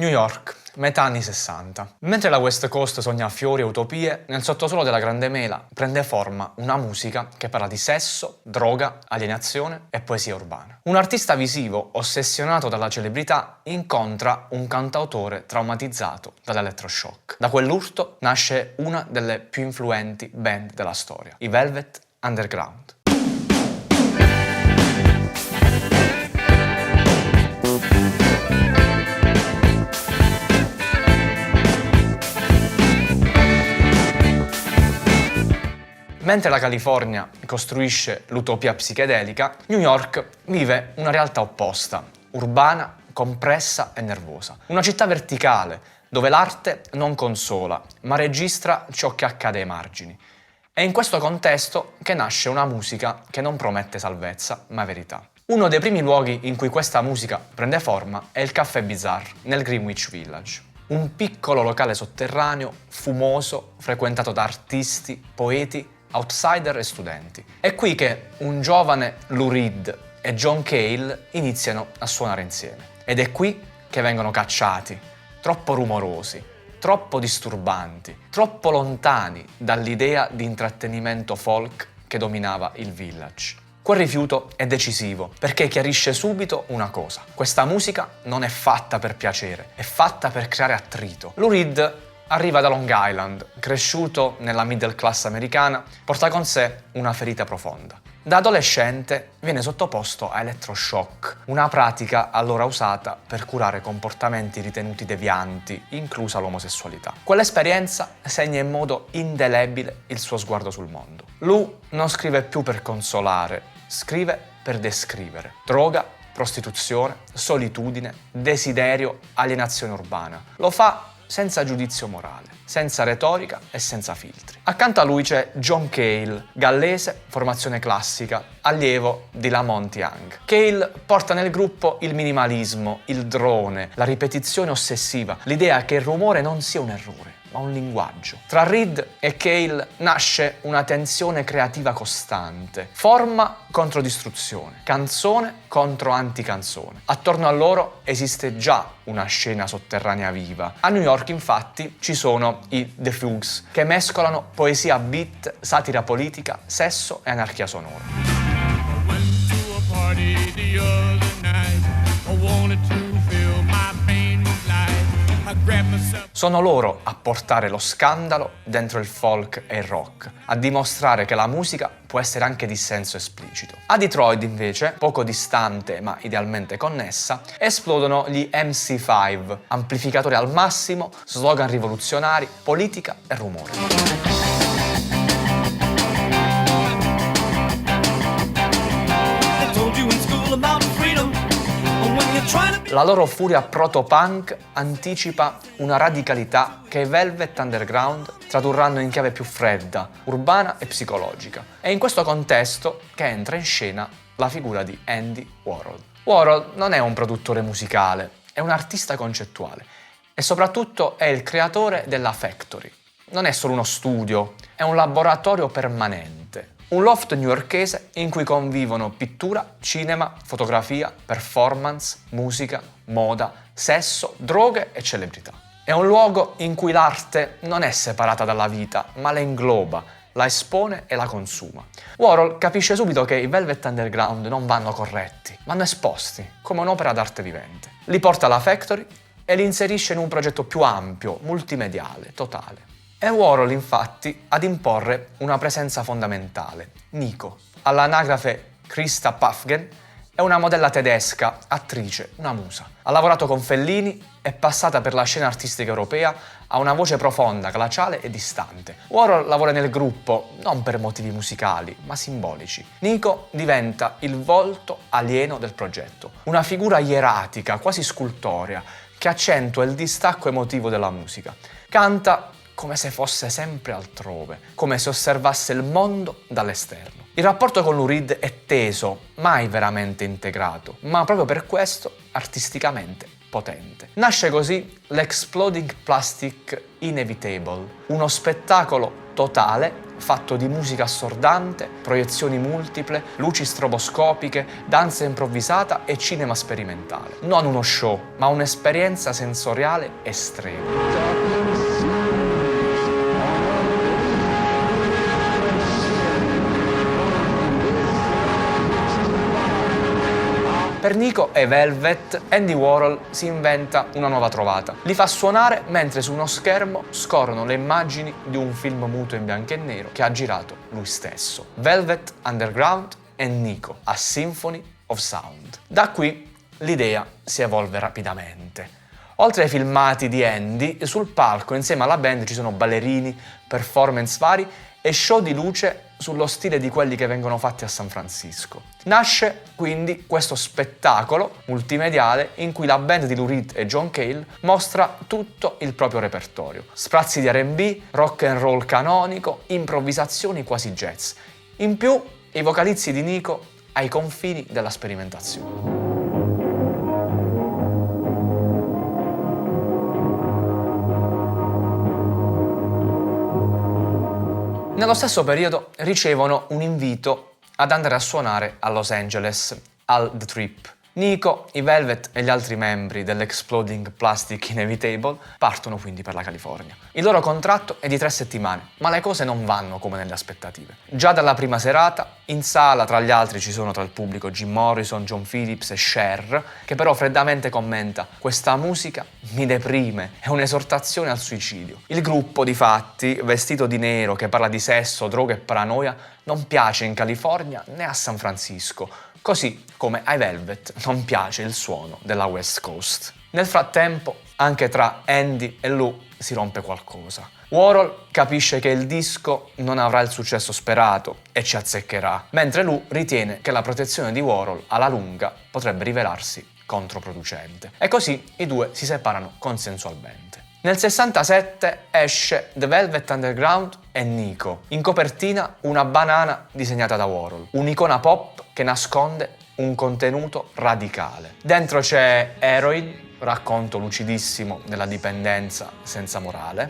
New York, metà anni 60. Mentre la West Coast sogna fiori e utopie, nel sottosuolo della Grande Mela prende forma una musica che parla di sesso, droga, alienazione e poesia urbana. Un artista visivo, ossessionato dalla celebrità, incontra un cantautore traumatizzato dall'elettroshock. Da quell'urto nasce una delle più influenti band della storia, i Velvet Underground. Mentre la California costruisce l'utopia psichedelica, New York vive una realtà opposta, urbana, compressa e nervosa. Una città verticale, dove l'arte non consola, ma registra ciò che accade ai margini. È in questo contesto che nasce una musica che non promette salvezza, ma verità. Uno dei primi luoghi in cui questa musica prende forma è il Café Bizarre, nel Greenwich Village. Un piccolo locale sotterraneo, fumoso, frequentato da artisti, poeti, outsider e studenti. È qui che un giovane Lou Reed e John Cale iniziano a suonare insieme. Ed è qui che vengono cacciati, troppo rumorosi, troppo disturbanti, troppo lontani dall'idea di intrattenimento folk che dominava il village. Quel rifiuto è decisivo perché chiarisce subito una cosa: questa musica non è fatta per piacere, è fatta per creare attrito. Lou Reed arriva da Long Island, cresciuto nella middle class americana, porta con sé una ferita profonda. Da adolescente viene sottoposto a elettroshock, una pratica allora usata per curare comportamenti ritenuti devianti, inclusa l'omosessualità. Quell'esperienza segna in modo indelebile il suo sguardo sul mondo. Lou non scrive più per consolare, scrive per descrivere. Droga, prostituzione, solitudine, desiderio, alienazione urbana. Lo fa senza giudizio morale, senza retorica e senza filtri. Accanto a lui c'è John Cale, gallese, formazione classica, allievo di Lamont Young. Cale porta nel gruppo il minimalismo, il drone, la ripetizione ossessiva, l'idea che il rumore non sia un errore, ma un linguaggio. Tra Reed e Cale nasce una tensione creativa costante, forma contro distruzione, canzone contro anticanzone. Attorno a loro esiste già una scena sotterranea viva. A New York, infatti, ci sono i The Fugs, che mescolano poesia a beat, satira politica, sesso e anarchia sonora. Sono loro a portare lo scandalo dentro il folk e il rock, a dimostrare che la musica può essere anche dissenso esplicito. A Detroit, invece, poco distante ma idealmente connessa, esplodono gli MC5, amplificatori al massimo, slogan rivoluzionari, politica e rumore. La loro furia proto-punk anticipa una radicalità che i Velvet Underground tradurranno in chiave più fredda, urbana e psicologica. È in questo contesto che entra in scena la figura di Andy Warhol. Warhol non è un produttore musicale, è un artista concettuale e soprattutto è il creatore della Factory. Non è solo uno studio, è un laboratorio permanente. Un loft newyorkese in cui convivono pittura, cinema, fotografia, performance, musica, moda, sesso, droghe e celebrità. È un luogo in cui l'arte non è separata dalla vita, ma la ingloba, la espone e la consuma. Warhol capisce subito che i Velvet Underground non vanno corretti, vanno esposti, come un'opera d'arte vivente. Li porta alla Factory e li inserisce in un progetto più ampio, multimediale, totale. È Warhol, infatti, ad imporre una presenza fondamentale, Nico. All'anagrafe Christa Pafgen è una modella tedesca, attrice, una musa. Ha lavorato con Fellini, è passata per la scena artistica europea, ha una voce profonda, glaciale e distante. Warhol lavora nel gruppo non per motivi musicali, ma simbolici. Nico diventa il volto alieno del progetto, una figura ieratica, quasi scultorea, che accentua il distacco emotivo della musica. Canta come se fosse sempre altrove, come se osservasse il mondo dall'esterno. Il rapporto con Lou è teso, mai veramente integrato, ma proprio per questo artisticamente potente. Nasce così l'Exploding Plastic Inevitable, uno spettacolo totale fatto di musica assordante, proiezioni multiple, luci stroboscopiche, danza improvvisata e cinema sperimentale. Non uno show, ma un'esperienza sensoriale estrema. Per Nico e Velvet, Andy Warhol si inventa una nuova trovata. Li fa suonare mentre su uno schermo scorrono le immagini di un film muto in bianco e nero che ha girato lui stesso. Velvet Underground e Nico, A Symphony of Sound. Da qui l'idea si evolve rapidamente. Oltre ai filmati di Andy, sul palco insieme alla band ci sono ballerini, performance vari e show di luce sullo stile di quelli che vengono fatti a San Francisco. Nasce quindi questo spettacolo multimediale in cui la band di Lou Reed e John Cale mostra tutto il proprio repertorio. Sprazzi di R&B, rock and roll canonico, improvvisazioni quasi jazz. In più, i vocalizzi di Nico ai confini della sperimentazione. Nello stesso periodo ricevono un invito ad andare a suonare a Los Angeles, al The Trip. Nico, i Velvet e gli altri membri dell'Exploding Plastic Inevitable partono quindi per la California. Il loro contratto è di 3 settimane, ma le cose non vanno come nelle aspettative. Già dalla prima serata, in sala tra gli altri ci sono tra il pubblico Jim Morrison, John Phillips e Cher, che però freddamente commenta: questa musica mi deprime, è un'esortazione al suicidio. Il gruppo, difatti, vestito di nero, che parla di sesso, droga e paranoia, non piace in California né a San Francisco, così come ai Velvet non piace il suono della West Coast. Nel frattempo, anche tra Andy e Lou si rompe qualcosa. Warhol capisce che il disco non avrà il successo sperato e ci azzeccherà, mentre Lou ritiene che la protezione di Warhol alla lunga potrebbe rivelarsi controproducente. E così i due si separano consensualmente. Nel 67 esce The Velvet Underground e Nico. In copertina una banana disegnata da Warhol, un'icona pop che nasconde un contenuto radicale. Dentro c'è Heroin, racconto lucidissimo della dipendenza senza morale.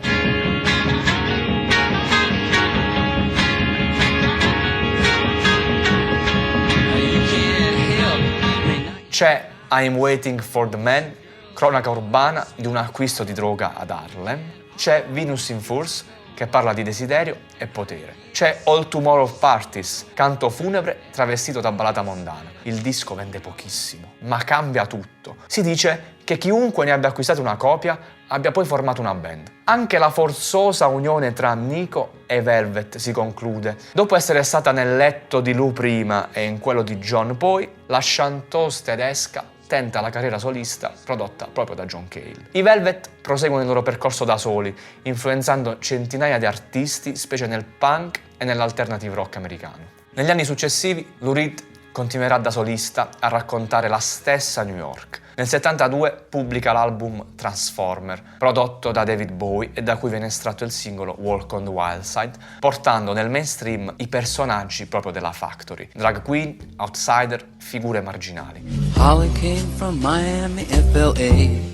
C'è I'm Waiting for the Man, cronaca urbana di un acquisto di droga ad Harlem. C'è Venus in Furs, che parla di desiderio e potere. C'è All Tomorrow Parties, canto funebre travestito da ballata mondana. Il disco vende pochissimo, ma cambia tutto. Si dice che chiunque ne abbia acquistato una copia abbia poi formato una band. Anche la forzosa unione tra Nico e Velvet si conclude. Dopo essere stata nel letto di Lou prima e in quello di John poi, la chanteuse tedesca tenta la carriera solista prodotta proprio da John Cale. I Velvet proseguono il loro percorso da soli, influenzando centinaia di artisti, specie nel punk e nell'alternative rock americano. Negli anni successivi, Lou Reed continuerà da solista a raccontare la stessa New York. Nel 72 pubblica l'album Transformer, prodotto da David Bowie e da cui viene estratto il singolo Walk on the Wild Side, portando nel mainstream i personaggi proprio della Factory: drag queen, outsider, figure marginali. Holly came from Miami, FLA.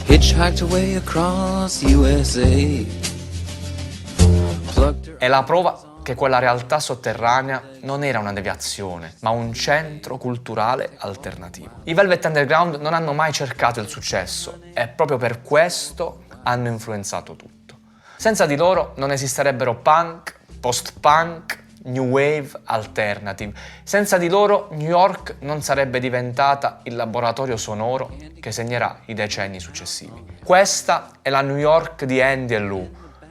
Hitchhiked away across USA. È la prova che quella realtà sotterranea non era una deviazione, ma un centro culturale alternativo. I Velvet Underground non hanno mai cercato il successo e proprio per questo hanno influenzato tutto. Senza di loro non esisterebbero punk, post-punk, new wave, alternative. Senza di loro New York non sarebbe diventata il laboratorio sonoro che segnerà i decenni successivi. Questa è la New York di Andy e Lou,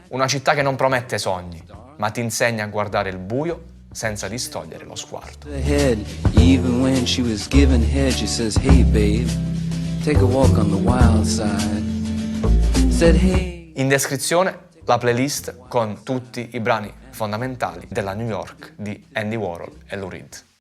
una città che non promette sogni, ma ti insegna a guardare il buio senza distogliere lo sguardo. Even when she was giving head, she says, "Hey babe, take a walk on the wild side." Said, "Hey." In descrizione la playlist con tutti i brani fondamentali della New York di Andy Warhol e Lou Reed.